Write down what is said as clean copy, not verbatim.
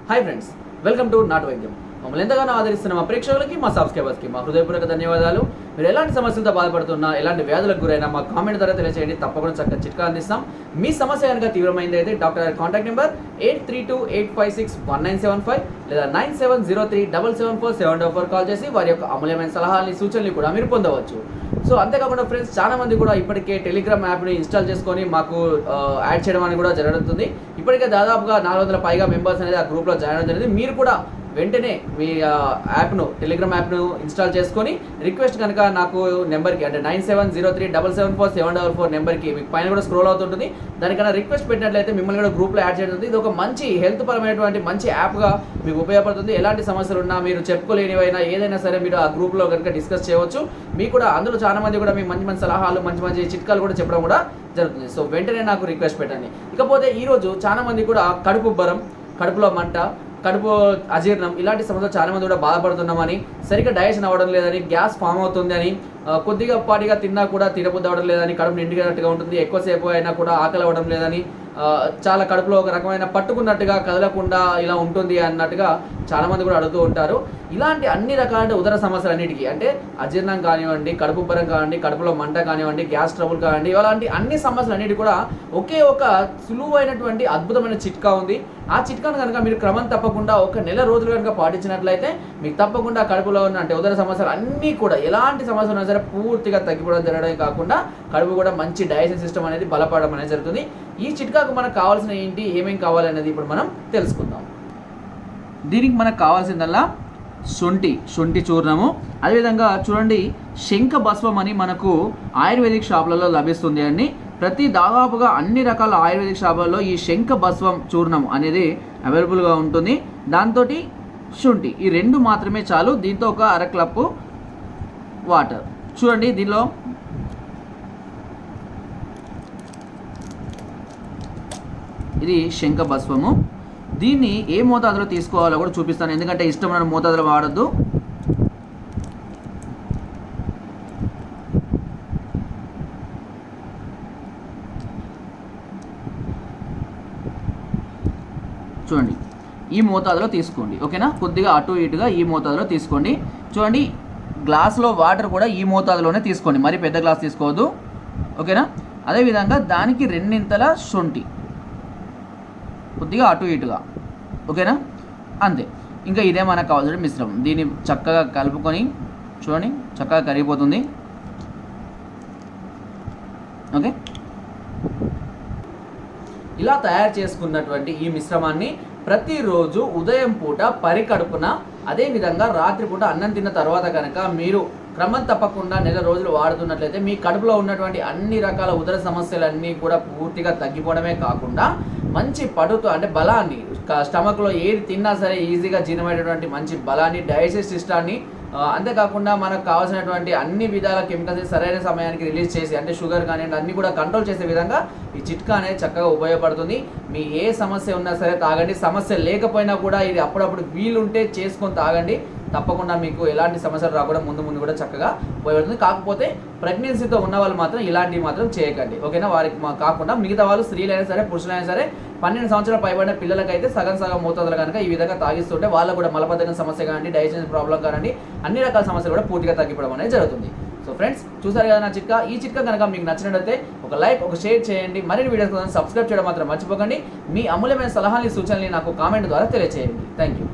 Hi friends, welcome to నాటు వైద్యం. మమ్మల్ని ఎంతగానో ఆదరిస్తున్న మా ప్రేక్షకులకి, మా సబ్స్క్రైబర్స్కి మా హృదయపూర్వక ధన్యవాదాలు. మీరు ఎలాంటి సమస్యలతో బాధపడుతున్నా, ఎలాంటి వ్యాధులకు గురైనా మా కామెంట్ ద్వారా తెలియజేయండి. తప్పకుండా చక్కగా చిట్కా అందిస్తాం. మీ సమస్య కనుక తీవ్రమైంది అయితే డాక్టర్ గారి కాంటాక్ట్ నెంబర్ 8328561975 లేదా 9703774744 కాల్ చేసి వారి యొక్క అమూల్యమైన సలహాలని, సూచనలు కూడా మీరు పొందవచ్చు. సో అంతేకాకుండా ఫ్రెండ్స్, చాలా మంది కూడా ఇప్పటికే టెలిగ్రామ్ యాప్ని ఇన్స్టాల్ చేసుకొని మాకు యాడ్ చేయడం అనేది కూడా జరుగుతుంది. ఇప్పటికే దాదాపుగా 400 పైగా మెంబర్స్ అనేది ఆ గ్రూప్లో జాయిన్ అవ్వడం జరిగింది. మీరు కూడా వెంటనే మీ టెలిగ్రామ్ యాప్ను ఇన్స్టాల్ చేసుకొని రిక్వెస్ట్ కనుక నాకు నెంబర్కి, అంటే 9703774744 నెంబర్కి మీకు పైన కూడా స్క్రోల్ అవుతుంటుంది. దానికన్నా రిక్వెస్ట్ పెట్టినట్లయితే మిమ్మల్ని కూడా గ్రూప్లో యాడ్ చేయడం. ఇది ఒక మంచి హెల్త్ పరమైనటువంటి మంచి యాప్గా మీకు ఉపయోగపడుతుంది. ఎలాంటి సమస్యలు ఉన్నా, మీరు చెప్పుకోలేనివైనా ఏదైనా సరే మీరు ఆ గ్రూప్లో కనుక డిస్కస్ చేయవచ్చు. మీకు కూడా అందులో చాలా మంది కూడా మీ మంచి మంచి సలహాలు, మంచి మంచి చిట్కాలు కూడా చెప్పడం కూడా జరుగుతుంది. సో వెంటనే నాకు రిక్వెస్ట్ పెట్టండి. ఇకపోతే ఈరోజు చాలా మంది కూడా కడుపు ఉబ్బరం, కడుపులో మంట, కడుపు అజీర్ణం ఇలాంటి సమస్యలు చాలా మంది కూడా బాధపడుతున్నామని, సరిగ్గా డైజెషన్ అవ్వడం లేదని, గ్యాస్ ఫామ్ అవుతుంది అని, కొద్దిగా పాటిగా తిన్నా కూడా తినబుద్ధి అవ్వడం లేదని, కడుపు నిండినట్టుగా ఉంటుంది, ఎక్కువసేపు అయినా కూడా ఆకలి అవ్వడం లేదని, చాలా కడుపులో ఒక రకమైన పట్టుకున్నట్టుగా కదలకుండా ఇలా ఉంటుంది అన్నట్టుగా చాలామంది కూడా అడుగుతూ ఉంటారు. ఇలాంటి అన్ని రకాల ఉదర సమస్యలన్నిటికీ, అంటే అజీర్ణం కానివ్వండి, కడుపు ఉబ్బరం కానివ్వండి, కడుపులో మంట కానివ్వండి, గ్యాస్ ట్రబుల్ కానివ్వండి, ఇలాంటి అన్ని సమస్యలన్నిటి కూడా ఒకే ఒక సులువైనటువంటి అద్భుతమైన చిట్కా ఉంది. ఆ చిట్కాను కనుక మీరు క్రమం తప్పకుండా ఒక నెల రోజులు కనుక పాటించినట్లయితే మీకు తప్పకుండా కడుపులో ఉన్న అంటే ఉదర సమస్యలు అన్నీ కూడా, ఎలాంటి సమస్యలు ఉన్నా సరే పూర్తిగా తగ్గిపోవడం జరగడమే కాకుండా కడుపు కూడా మంచి డైజెషన్ సిస్టమ్ అనేది బలపడడం అనేది జరుగుతుంది. ఈ చిట్కాకు మనకు కావాల్సిన ఏంటి, ఏమేమి కావాలనేది ఇప్పుడు మనం తెలుసుకుందాం. దీనికి మనకు కావాల్సిందల్లా శొంఠి చూర్ణము, అదేవిధంగా చూడండి శంఖ భస్వం అని మనకు ఆయుర్వేదిక్ షాపులలో లభిస్తుంది అండి. దాదాపుగా అన్ని రకాల ఆయుర్వేదిక్ షాపులలో ఈ శంఖ భస్వం చూర్ణం అనేది అవైలబుల్గా ఉంటుంది. దాంతో శొంఠి, ఈ రెండు మాత్రమే చాలు. దీంతో ఒక అరకప్పు వాటర్. చూడండి దీనిలో ఇది శంఖ భస్వము. దీన్ని ఏ మోతాదులో తీసుకోవాలో కూడా చూపిస్తాను, ఎందుకంటే ఇష్టమైన మోతాదులో వాడద్దు. చూడండి ఈ మోతాదులో తీసుకోండి, ఓకేనా. కొద్దిగా అటు ఇటుగా ఈ మోతాదులో తీసుకోండి. చూడండి గ్లాసులో వాటర్ కూడా ఈ మోతాదులోనే తీసుకోండి, మరి పెద్ద గ్లాస్ తీసుకోవద్దు, ఓకేనా. అదేవిధంగా దానికి రెండింతల శొంఠి, కొద్దిగా అటు ఇటుగా, ఓకేనా, అంతే. ఇంకా ఇదే మనకు కావాల్సిన మిశ్రమం. దీన్ని చక్కగా కలుపుకొని చూడండి, చక్కగా కరిగిపోతుంది, ఓకే. ఇలా తయారు చేసుకున్నటువంటి ఈ మిశ్రమాన్ని ప్రతిరోజు ఉదయం పూట పరికడుపున, అదేవిధంగా రాత్రిపూట అన్నం తిన్న తర్వాత కనుక మీరు క్రమం తప్పకుండా నెల రోజులు వాడుతున్నట్లయితే మీ కడుపులో ఉన్నటువంటి అన్ని రకాల ఉదర సమస్యలన్నీ కూడా పూర్తిగా తగ్గిపోవడమే కాకుండా మంచి పడుతూ, అంటే బలాన్ని, స్టమక్లో ఏది తిన్నా సరే ఈజీగా జీర్ణమైనటువంటి మంచి బలాన్ని, డైజెస్ట్ సిస్టాన్ని, అంతేకాకుండా మనకు కావాల్సినటువంటి అన్ని విధాల కెమికల్స్ సరైన సమయానికి రిలీజ్ చేసి, అంటే షుగర్ కానివ్వండి అన్నీ కూడా కంట్రోల్ చేసే విధంగా ఈ చిట్కా అనేది చక్కగా ఉపయోగపడుతుంది. మీ ఏ సమస్య ఉన్నా సరే తాగండి, సమస్య లేకపోయినా కూడా ఇది అప్పుడప్పుడు వీలుంటే చేసుకొని తాగండి. తప్పకుండా మీకు ఎలాంటి సమస్యలు రాకుండా ముందు కూడా చక్కగా ఉపయోగపడుతుంది. కాకపోతే ప్రెగ్నెన్సీతో ఉన్న వాళ్ళు మాత్రం ఇలాంటివి మాత్రం చేయకండి, ఓకేనా. వారికి కాకుండా మిగతా వాళ్ళు, స్త్రీలైనా సరే పురుషులైనా సరే, 12 సంవత్సరాలు పైబడిన పిల్లలకైతే సగం మోతాదులు కనుక ఈ విధంగా తాగిస్తుంటే వాళ్ళకు కూడా మలబద్ధకం సమస్య కానీ, డైజెషన్ ప్రాబ్లం కానీ, అన్ని రకాల సమస్యలు కూడా పూర్తిగా తగ్గిపోవడం అనేది జరుగుతుంది. సో ఫ్రెండ్స్, చూసారు కదా నా చిట్కా. ఈ చిట్కా కనుక మీకు నచ్చినట్లయితే ఒక లైక్, ఒక షేర్ చేయండి. మరిన్ని వీడియోస్ కోసం సబ్స్క్రైబ్ చేయడం మాత్రం మర్చిపోకండి. మీ అమూల్యమైన సలహాలు, సూచనలు నాకు కామెంట్ ద్వారా తెలియజేయండి. Thank you.